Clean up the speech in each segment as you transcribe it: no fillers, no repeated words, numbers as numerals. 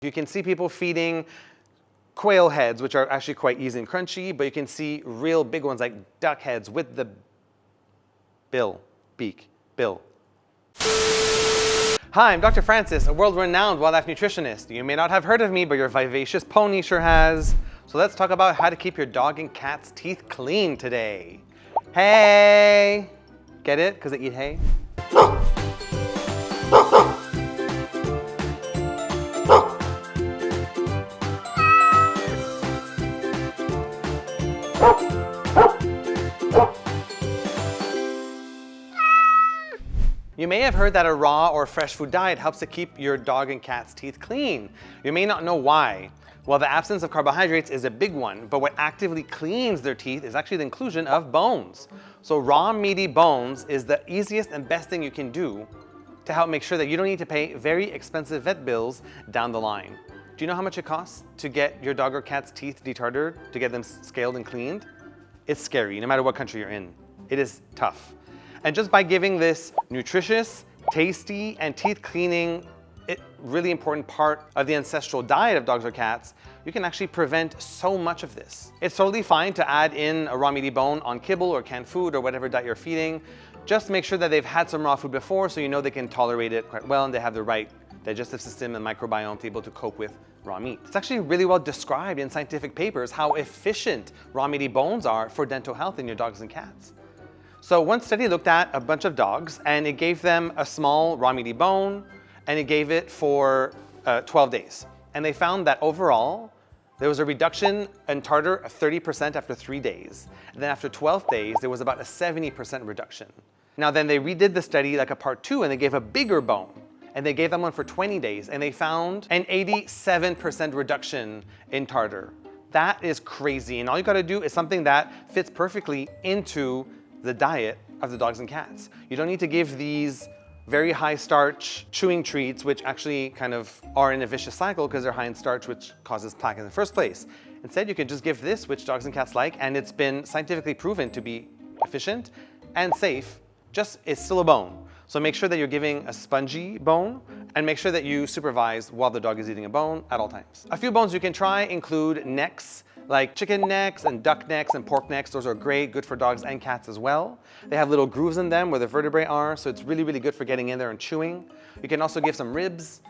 You can see people feeding quail heads, which are actually quite easy and crunchy, but you can see real big ones like duck heads with the bill. Hi, I'm Dr. Francis, a world-renowned wildlife nutritionist. You may not have heard of me, but your vivacious pony sure has. So let's talk about how to keep your dog and cat's teeth clean today. Hey! Get it? Because they eat hay? You may have heard that a raw or fresh food diet helps to keep your dog and cat's teeth clean. You may not know why. Well, the absence of carbohydrates is a big one, but what actively cleans their teeth is actually the inclusion of bones. So raw meaty bones is the easiest and best thing you can do to help make sure that you don't need to pay very expensive vet bills down the line. Do you know how much it costs to get your dog or cat's teeth detartared, to get them scaled and cleaned? It's scary, no matter what country you're in. It is tough. And just by giving this nutritious, tasty, and teeth cleaning, really important part of the ancestral diet of dogs or cats, you can actually prevent so much of this. It's totally fine to add in a raw meaty bone on kibble or canned food or whatever diet you're feeding. Just make sure that they've had some raw food before so you know they can tolerate it quite well and they have the right digestive system and microbiome to be able to cope with raw meat. It's actually really well described in scientific papers how efficient raw meaty bones are for dental health in your dogs and cats. So one study looked at a bunch of dogs and it gave them a small raw meaty bone and it gave it for 12 days. And they found that overall, there was a reduction in tartar of 30% after 3 days. And then after 12 days, there was about a 70% reduction. Now then they redid the study like a part 2 and they gave a bigger bone. And they gave them one for 20 days and they found an 87% reduction in tartar. That is crazy. And all you gotta do is something that fits perfectly into the diet of the dogs and cats. You don't need to give these very high starch chewing treats, which actually kind of are in a vicious cycle because they're high in starch, which causes plaque in the first place. Instead, you can just give this, which dogs and cats like, and it's been scientifically proven to be efficient and safe, just it's still a bone. So make sure that you're giving a spongy bone and make sure that you supervise while the dog is eating a bone at all times. A few bones you can try include necks, like chicken necks and duck necks and pork necks. Those are great, good for dogs and cats as well. They have little grooves in them where the vertebrae are, so it's really, really good for getting in there and chewing. You can also give some ribs.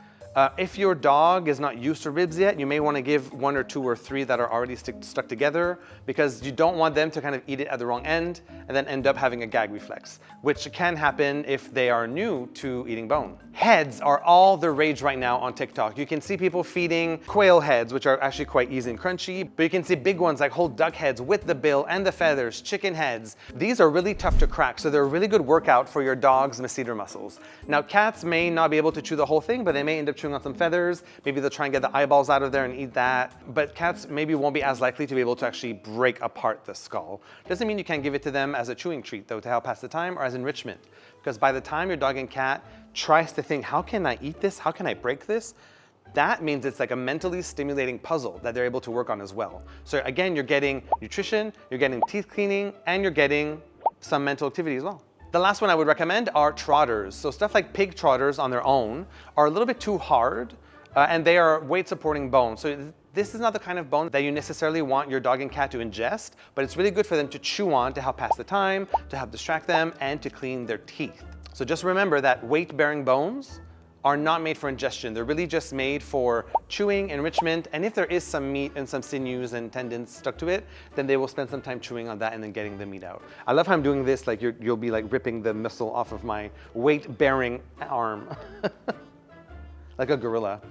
If your dog is not used to ribs yet, you may want to give 1 or 2 or 3 that are already stuck together because you don't want them to kind of eat it at the wrong end and then end up having a gag reflex, which can happen if they are new to eating bone. Heads are all the rage right now on TikTok. You can see people feeding quail heads, which are actually quite easy and crunchy, but you can see big ones like whole duck heads with the bill and the feathers, chicken heads. These are really tough to crack, so they're a really good workout for your dog's masseter muscles. Now, cats may not be able to chew the whole thing, but they may end up chewing on some feathers. Maybe they'll try and get the eyeballs out of there and eat that. But cats maybe won't be as likely to be able to actually break apart the skull. Doesn't mean you can't give it to them as a chewing treat though, to help pass the time or as enrichment. Because by the time your dog and cat tries to think, how can I eat this? How can I break this? That means it's like a mentally stimulating puzzle that they're able to work on as well. So again, you're getting nutrition, you're getting teeth cleaning, and you're getting some mental activity as well. The last one I would recommend are trotters. So stuff like pig trotters on their own are a little bit too hard and they are weight supporting bone. So this is not the kind of bone that you necessarily want your dog and cat to ingest, but it's really good for them to chew on to help pass the time, to help distract them, and to clean their teeth. So just remember that weight-bearing bones are not made for ingestion. They're really just made for chewing, enrichment, and if there is some meat and some sinews and tendons stuck to it, then they will spend some time chewing on that and then getting the meat out. I love how I'm doing this, like you'll be like ripping the muscle off of my weight-bearing arm. Like a gorilla.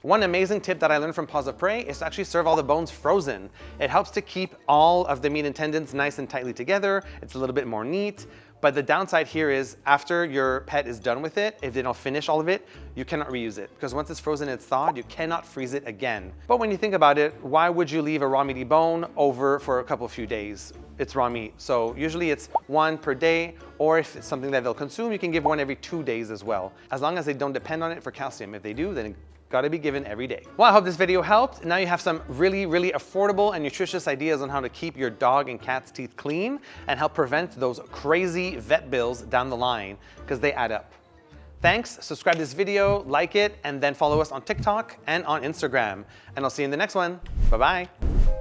One amazing tip that I learned from Paws of Prey is to actually serve all the bones frozen. It helps to keep all of the meat and tendons nice and tightly together. It's a little bit more neat. But the downside here is after your pet is done with it, if they don't finish all of it, you cannot reuse it. Because once it's frozen and it's thawed, you cannot freeze it again. But when you think about it, why would you leave a raw meaty bone over for a few days? It's raw meat. So usually it's 1 per day, or if it's something that they'll consume, you can give 1 every 2 days as well. As long as they don't depend on it for calcium. If they do, then gotta be given every day. Well, I hope this video helped. Now you have some really, really affordable and nutritious ideas on how to keep your dog and cat's teeth clean and help prevent those crazy vet bills down the line, because they add up. Thanks, subscribe to this video, like it, and then follow us on TikTok and on Instagram. And I'll see you in the next one. Bye-bye.